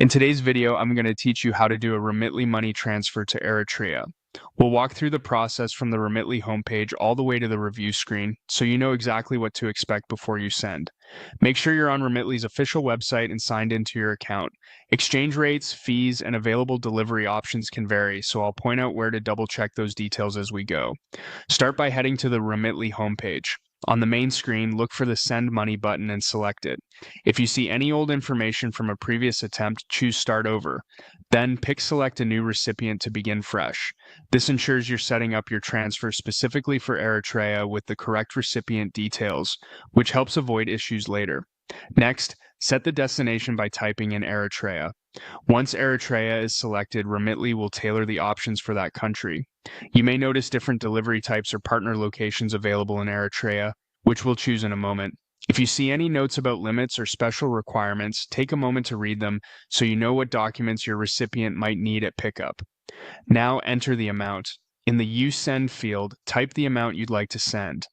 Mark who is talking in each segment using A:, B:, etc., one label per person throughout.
A: In today's video, I'm going to teach you how to do a Remitly money transfer to Eritrea. We'll walk through the process from the Remitly homepage all the way to the review screen, so you know exactly what to expect before you send. Make sure you're on Remitly's official website and signed into your account. Exchange rates, fees, and available delivery options can vary, so I'll point out where to double check those details as we go. Start by heading to the Remitly homepage. On the main screen, look for the Send Money button and select it. If you see any old information from a previous attempt, choose Start Over. Then pick Select a new recipient to begin fresh. This ensures you're setting up your transfer specifically for Eritrea with the correct recipient details, which helps avoid issues later. Next, set the destination by typing in Eritrea. Once Eritrea is selected, Remitly will tailor the options for that country. You may notice different delivery types or partner locations available in Eritrea, which we'll choose in a moment. If you see any notes about limits or special requirements, take a moment to read them so you know what documents your recipient might need at pickup. Now enter the amount. In the You Send field, type the amount you'd like to send.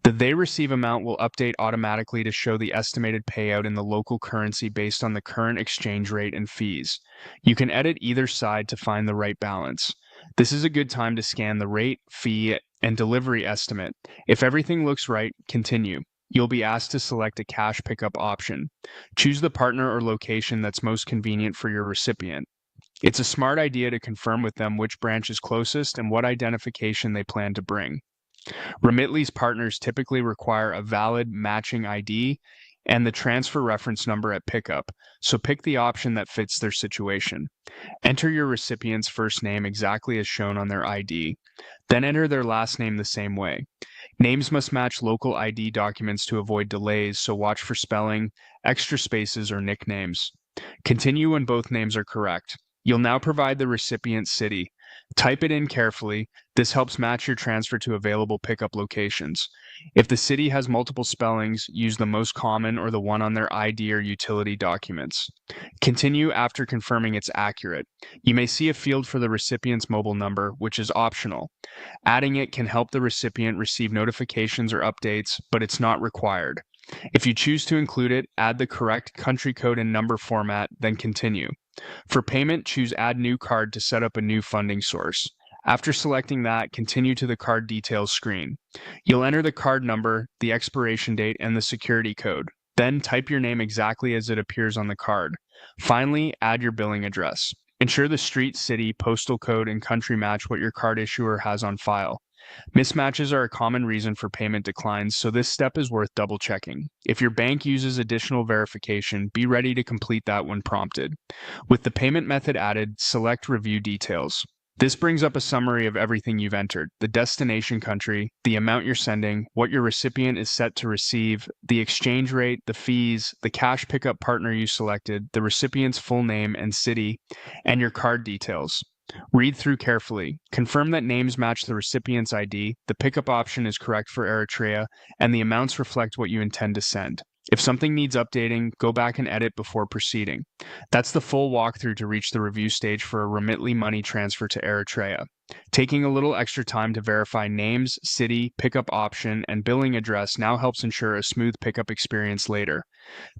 A: The They Receive amount will update automatically to show the estimated payout in the local currency based on the current exchange rate and fees. You can edit either side to find the right balance. This is a good time to scan the rate, fee, and delivery estimate. If everything looks right, continue. You'll be asked to select a cash pickup option. Choose the partner or location that's most convenient for your recipient. It's a smart idea to confirm with them which branch is closest and what identification they plan to bring. Remitly's partners typically require a valid matching ID and the transfer reference number at pickup, so pick the option that fits their situation. Enter your recipient's first name exactly as shown on their ID, then enter their last name the same way. Names must match local ID documents to avoid delays, so watch for spelling, extra spaces, or nicknames. Continue when both names are correct. You'll now provide the recipient's city. Type it in carefully. This helps match your transfer to available pickup locations. If the city has multiple spellings, use the most common or the one on their ID or utility documents. Continue after confirming it's accurate. You may see a field for the recipient's mobile number, which is optional. Adding it can help the recipient receive notifications or updates, but it's not required. If you choose to include it, add the correct country code and number format, then continue. For payment, choose Add New Card to set up a new funding source. After selecting that, continue to the card details screen. You'll enter the card number, the expiration date, and the security code. Then type your name exactly as it appears on the card. Finally, add your billing address. Ensure the street, city, postal code, and country match what your card issuer has on file. Mismatches are a common reason for payment declines, so this step is worth double checking. If your bank uses additional verification, be ready to complete that when prompted. With the payment method added, select Review Details. This brings up a summary of everything you've entered: the destination country, the amount you're sending, what your recipient is set to receive, the exchange rate, the fees, the cash pickup partner you selected, the recipient's full name and city, and your card details. Read through carefully. Confirm that names match the recipient's ID, the pickup option is correct for Eritrea, and the amounts reflect what you intend to send. If something needs updating, go back and edit before proceeding. That's the full walkthrough to reach the review stage for a Remitly money transfer to Eritrea. Taking a little extra time to verify names, city, pickup option, and billing address now helps ensure a smooth pickup experience later.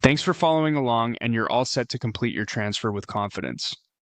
A: Thanks for following along, and you're all set to complete your transfer with confidence.